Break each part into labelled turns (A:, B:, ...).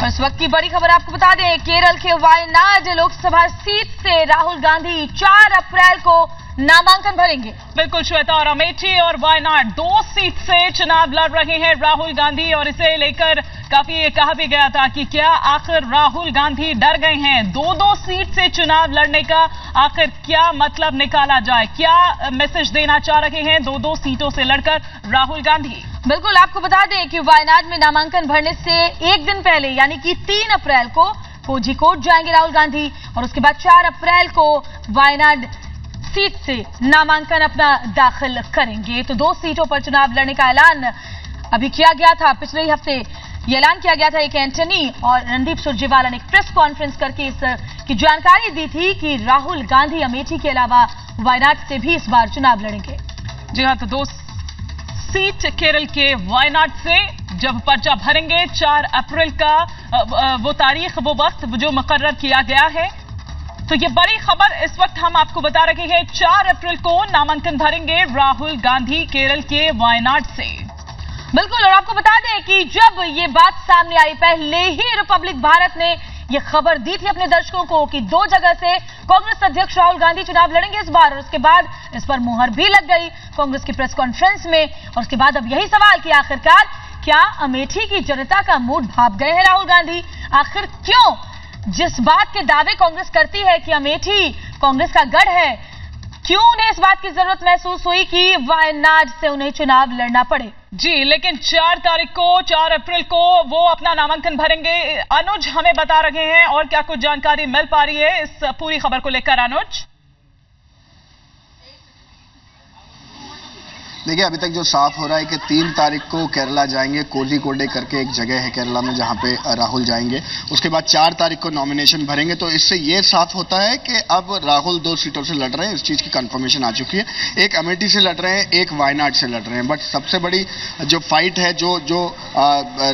A: इस वक्त की बड़ी खबर आपको बता दें, केरल के वायनाड लोकसभा सीट से राहुल गांधी 4 अप्रैल को नामांकन भरेंगे।
B: बिल्कुल श्वेता, और अमेठी और वायनाड 2 सीट से चुनाव लड़ रहे हैं राहुल गांधी, और इसे लेकर काफी ये कहा भी गया था कि क्या आखिर राहुल गांधी डर गए हैं? 2 सीट से चुनाव लड़ने का आखिर क्या मतलब निकाला जाए, क्या मैसेज देना चाह रहे हैं 2 सीटों से लड़कर राहुल गांधी?
A: बिल्कुल, आपको बता दें कि वायनाड में नामांकन भरने से एक दिन पहले यानी कि 3 अप्रैल को कोझिकोड जाएंगे राहुल गांधी, और उसके बाद 4 अप्रैल को वायनाड सीट से नामांकन अपना दाखिल करेंगे। तो 2 सीटों पर चुनाव लड़ने का ऐलान अभी किया गया था। पिछले ही हफ्ते ये ऐलान किया गया था। एक एंटनी और रणदीप सुरजेवाला ने एक प्रेस कॉन्फ्रेंस करके इसकी जानकारी दी थी कि राहुल गांधी अमेठी के अलावा वायनाड से भी इस बार चुनाव लड़ेंगे।
B: जी हाँ, तो 2 सीट केरल के वायनाड से जब पर्चा भरेंगे 4 अप्रैल का वो तारीख, वो वक्त जो मुकर्रर किया गया है। तो ये बड़ी खबर इस वक्त हम आपको बता रहे हैं। 4 अप्रैल को नामांकन भरेंगे राहुल गांधी केरल के वायनाड से।
A: बिल्कुल, और आपको बता दें कि जब ये बात सामने आई, पहले ही रिपब्लिक भारत ने ये खबर दी थी अपने दर्शकों को कि 2 जगह से कांग्रेस अध्यक्ष राहुल गांधी चुनाव लड़ेंगे इस बार, और उसके बाद इस पर मुहर भी लग गई कांग्रेस की प्रेस कॉन्फ्रेंस में। और उसके बाद अब यही सवाल कि आखिरकार क्या अमेठी की जनता का मूड भाप गए हैं राहुल गांधी? आखिर क्यों जिस बात के दावे कांग्रेस करती है कि अमेठी कांग्रेस का गढ़ है, क्यों उन्हें इस बात की जरूरत महसूस हुई कि वायनाड से उन्हें चुनाव लड़ना पड़े?
B: जी, लेकिन 4 अप्रैल को वो अपना नामांकन भरेंगे। अनुज हमें बता रहे हैं, और क्या कुछ जानकारी मिल पा रही है इस पूरी खबर को लेकर? अनुज,
C: देखिए, अभी तक जो साफ हो रहा है कि 3 तारीख को केरला जाएंगे, कोझिकोडे करके एक जगह है केरला में जहां पे राहुल जाएंगे। उसके बाद 4 तारीख को नॉमिनेशन भरेंगे। तो इससे ये साफ होता है कि अब राहुल 2 सीटों से लड़ रहे हैं, इस चीज की कंफर्मेशन आ चुकी है। एक अमेठी से लड़ रहे हैं, एक वायनाड से लड़ रहे हैं। बट सबसे बड़ी जो फाइट है, जो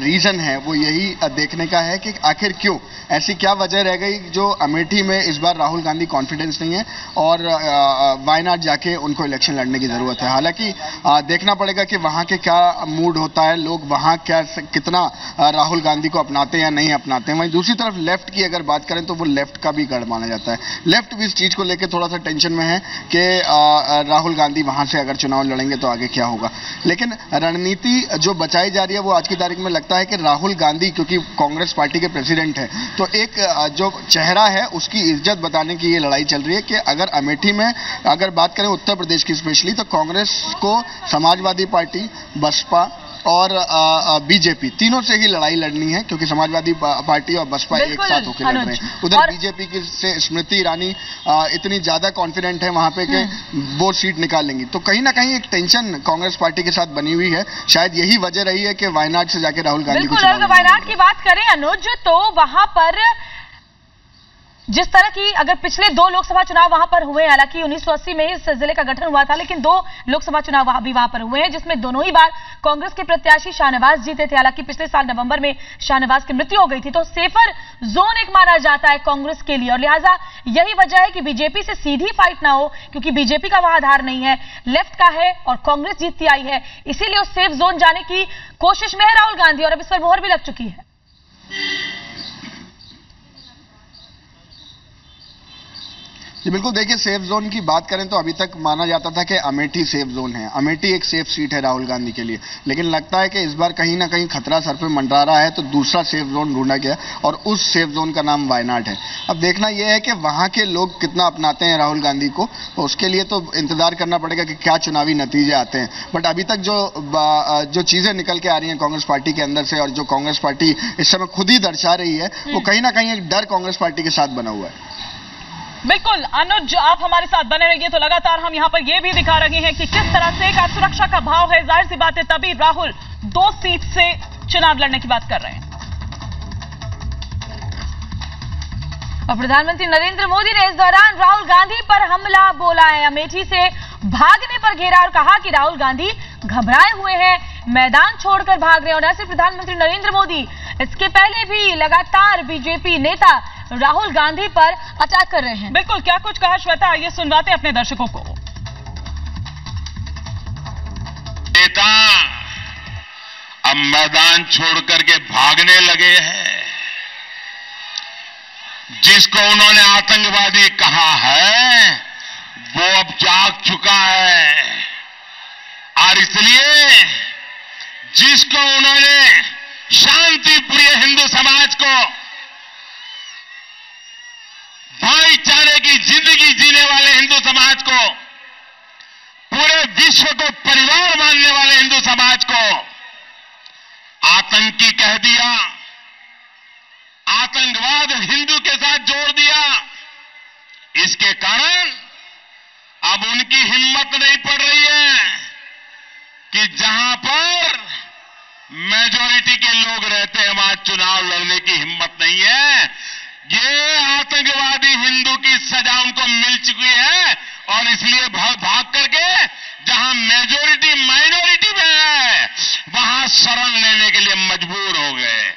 C: रीजन है, वो यही देखने का है कि आखिर क्यों, ऐसी क्या वजह रह गई जो अमेठी में इस बार राहुल गांधी कॉन्फिडेंस नहीं है और वायनाड जाके उनको इलेक्शन लड़ने की जरूरत है। हालांकि देखना पड़ेगा कि वहां के क्या मूड होता है, लोग वहां कितना राहुल गांधी को अपनाते हैं या नहीं अपनाते हैं। वहीं दूसरी तरफ लेफ्ट की अगर बात करें तो वो लेफ्ट का भी गढ़ माना जाता है। लेफ्ट भी इस चीज को लेकर थोड़ा सा टेंशन में है कि राहुल गांधी वहां से अगर चुनाव लड़ेंगे तो आगे क्या होगा। लेकिन रणनीति जो बचाई जा रही है वो आज की तारीख में लगता है कि राहुल गांधी क्योंकि कांग्रेस पार्टी के प्रेसिडेंट है, तो एक जो चेहरा है उसकी इज्जत बताने की ये लड़ाई चल रही है कि अगर अमेठी में अगर बात करें उत्तर प्रदेश की स्पेशली, तो कांग्रेस को समाजवादी पार्टी, बसपा और बीजेपी तीनों से ही लड़ाई लड़नी है, क्योंकि समाजवादी पार्टी और बसपा एक साथ होकर लड़ रहे हैं। उधर बीजेपी की से स्मृति ईरानी इतनी ज्यादा कॉन्फिडेंट है वहां पे कि वो सीट निकाल लेंगी। तो कहीं ना कहीं एक टेंशन कांग्रेस पार्टी के साथ बनी हुई है। शायद यही वजह रही है कि वायनाड से जाके राहुल गांधी को
A: अगर वायनाड की बात करें अनुज, तो वहां पर जिस तरह की अगर पिछले 2 लोकसभा चुनाव वहां पर हुए, हालांकि 1980 में इस जिले का गठन हुआ था, लेकिन 2 लोकसभा चुनाव भी वहां पर हुए हैं जिसमें दोनों ही बार कांग्रेस के प्रत्याशी शाहनवाज जीते थे। हालांकि पिछले साल नवंबर में शाहनवाज की मृत्यु हो गई थी। तो सेफर जोन एक माना जाता है कांग्रेस के लिए, और लिहाजा यही वजह है कि बीजेपी से सीधी फाइट ना हो, क्योंकि बीजेपी का वहां आधार नहीं है, लेफ्ट का है और कांग्रेस जीतती आई है। इसीलिए उस सेफ जोन जाने की कोशिश में है राहुल गांधी, और अब इस पर मोहर भी लग चुकी है।
C: जी बिल्कुल, देखिए, सेफ जोन की बात करें तो अभी तक माना जाता था कि अमेठी सेफ जोन है, अमेठी एक सेफ सीट है राहुल गांधी के लिए। लेकिन लगता है कि इस बार कहीं ना कहीं खतरा सर पे मंडरा रहा है, तो दूसरा सेफ जोन ढूंढा गया और उस सेफ जोन का नाम वायनाड है। अब देखना यह है कि वहां के लोग कितना अपनाते हैं राहुल गांधी को, तो उसके लिए तो इंतजार करना पड़ेगा कि क्या चुनावी नतीजे आते हैं। बट अभी तक जो चीजें निकल के आ रही हैं कांग्रेस पार्टी के अंदर से, और जो कांग्रेस पार्टी इस समय खुद ही दर्शा रही है, वो कहीं ना कहीं एक डर कांग्रेस पार्टी के साथ बना हुआ है।
B: बिल्कुल अनुज, आप हमारे साथ बने रहिए। तो लगातार हम यहां पर यह भी दिखा रहे हैं कि किस तरह से एक सुरक्षा का भाव है। जाहिर सी बात है, तभी राहुल 2 सीट से चुनाव लड़ने की बात कर रहे हैं।
A: और प्रधानमंत्री नरेंद्र मोदी ने इस दौरान राहुल गांधी पर हमला बोला है। अमेठी से भागने पर घेरा और कहा कि राहुल गांधी घबराए हुए हैं, मैदान छोड़कर भाग रहे हैं। और ऐसे प्रधानमंत्री नरेंद्र मोदी इसके पहले भी लगातार बीजेपी नेता राहुल गांधी पर अटैक कर रहे हैं।
B: बिल्कुल, क्या कुछ कहा श्वेता, आइए सुनवाते हैं अपने दर्शकों को।
D: नेता अब मैदान छोड़ करके भागने लगे हैं। जिसको उन्होंने आतंकवादी कहा है वो अब जाग चुका है, और इसलिए जिसको उन्होंने शांति प्रिय हिंदू समाज को, भाईचारे की जिंदगी जीने वाले हिंदू समाज को, पूरे विश्व को परिवार मानने वाले हिंदू समाज को आतंकी कह दिया, आतंकवाद हिंदू के साथ जोड़ दिया। इसके कारण अब उनकी हिम्मत नहीं पड़ रही है कि जहां पर मेजॉरिटी के लोग रहते हैं वहां चुनाव लड़ने की हिम्मत नहीं है। ये आतंकवादी हिंदू की सजा उनको मिल चुकी है और इसलिए भाग करके जहां मेजॉरिटी माइनॉरिटी में है वहां शरण लेने के लिए मजबूर हो गए।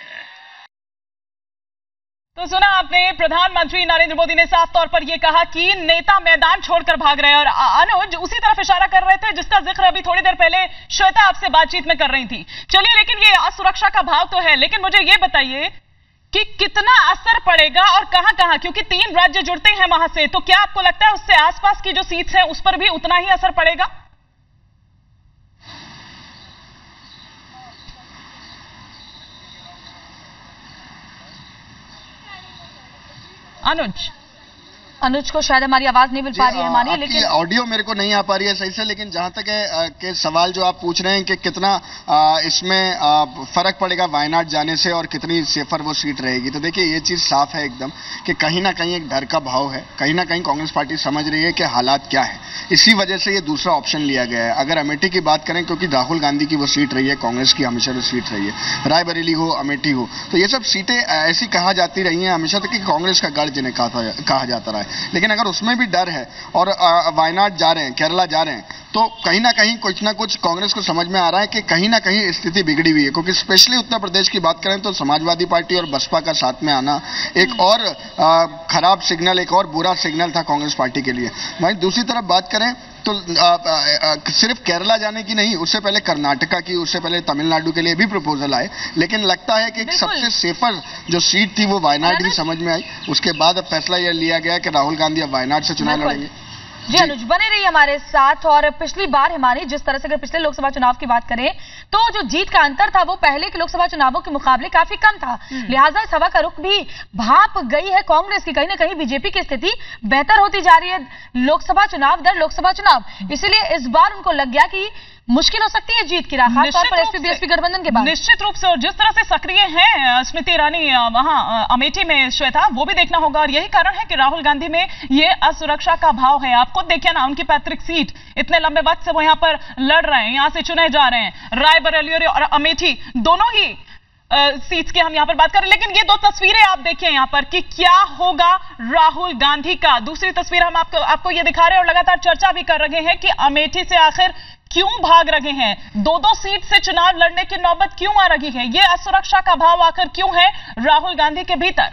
B: तो सुना आपने, प्रधानमंत्री नरेंद्र मोदी ने साफ तौर पर यह कहा कि नेता मैदान छोड़कर भाग रहे हैं, और अनुज उसी तरफ इशारा कर रहे थे जिसका जिक्र अभी थोड़ी देर पहले श्वेता आपसे बातचीत में कर रही थी। चलिए, लेकिन ये असुरक्षा का भाव तो है, लेकिन मुझे ये बताइए कि कितना असर पड़ेगा और कहां कहां, क्योंकि 3 राज्य जुड़ते हैं वहां से, तो क्या आपको लगता है उससे आसपास की जो सीट्स हैं उस पर भी उतना ही असर पड़ेगा?
A: अनुज को शायद हमारी आवाज नहीं मिल पा रही है हमारी, लेकिन
C: ऑडियो मेरे को नहीं आ पा रही है सही से। लेकिन जहां तक है कि सवाल जो आप पूछ रहे हैं कि कितना इसमें फर्क पड़ेगा वायनाड जाने से और कितनी सेफर वो सीट रहेगी, तो देखिए ये चीज साफ है एकदम कि कहीं ना कहीं एक डर का भाव है, कहीं ना कहीं कांग्रेस पार्टी समझ रही है कि हालात क्या है, इसी वजह से ये दूसरा ऑप्शन लिया गया है। अगर अमेठी की बात करें, क्योंकि राहुल गांधी की वो सीट रही है, कांग्रेस की हमेशा वो सीट रही है, रायबरेली हो, अमेठी हो, तो ये सब सीटें ऐसी कहा जाती रही हैं हमेशा तक कि कांग्रेस का गढ़ जिन्हें कहा जाता रहा है। लेकिन अगर उसमें भी डर है और वायनाड जा रहे हैं, केरला जा रहे हैं, तो कहीं ना कहीं कुछ ना कुछ कांग्रेस को समझ में आ रहा है कि कहीं ना कहीं स्थिति बिगड़ी हुई है, क्योंकि स्पेशली उत्तर प्रदेश की बात करें तो समाजवादी पार्टी और बसपा का साथ में आना एक और खराब सिग्नल, एक और बुरा सिग्नल था कांग्रेस पार्टी के लिए। वहीं दूसरी तरफ बात करें तो सिर्फ केरला जाने की नहीं, उससे पहले कर्नाटका की, उससे पहले तमिलनाडु के लिए भी प्रपोजल आए, लेकिन लगता है कि सबसे सेफर जो सीट थी वो वायनाड ही समझ में आई। उसके बाद अब फैसला यह लिया गया कि राहुल गांधी अब वायनाड से चुनाव लड़ेंगे।
A: जी अनुज, बने रही हमारे साथ। और पिछली बार हिमानी, जिस तरह से अगर पिछले लोकसभा चुनाव की बात करें तो जो जीत का अंतर था वो पहले के लोकसभा चुनावों के मुकाबले काफी कम था, लिहाजा इस हवा का रुख भी भाप गई है कांग्रेस की। कहीं ना कहीं बीजेपी की स्थिति बेहतर होती जा रही है लोकसभा चुनाव दर लोकसभा चुनाव, इसीलिए इस बार उनको लग गया कि मुश्किल हो सकती है जीत की राह, खासतौर पर एसपी बीएसपी गठबंधन के बाद।
B: निश्चित रूप से, और जिस तरह से सक्रिय हैं स्मृति ईरानी वहां अमेठी में, श्वेता, वो भी देखना होगा, और यही कारण है कि राहुल गांधी में ये असुरक्षा का भाव है। आप खुद देखिए ना, उनकी पैतृक सीट, इतने लंबे वक्त से वो यहां पर लड़ रहे हैं, यहां से चुने जा रहे हैं। रायबरेली और अमेठी दोनों ही सीट्स की हम यहां पर बात करें, लेकिन ये 2 तस्वीरें आप देखिए यहां पर कि क्या होगा राहुल गांधी का। दूसरी तस्वीर हम आपको ये दिखा रहे हैं और लगातार चर्चा भी कर रहे हैं कि अमेठी से आखिर क्यों भाग रहे हैं, 2-2 सीट से चुनाव लड़ने की नौबत क्यों आ रही है, ये असुरक्षा का भाव आखिर क्यों है राहुल गांधी के भीतर।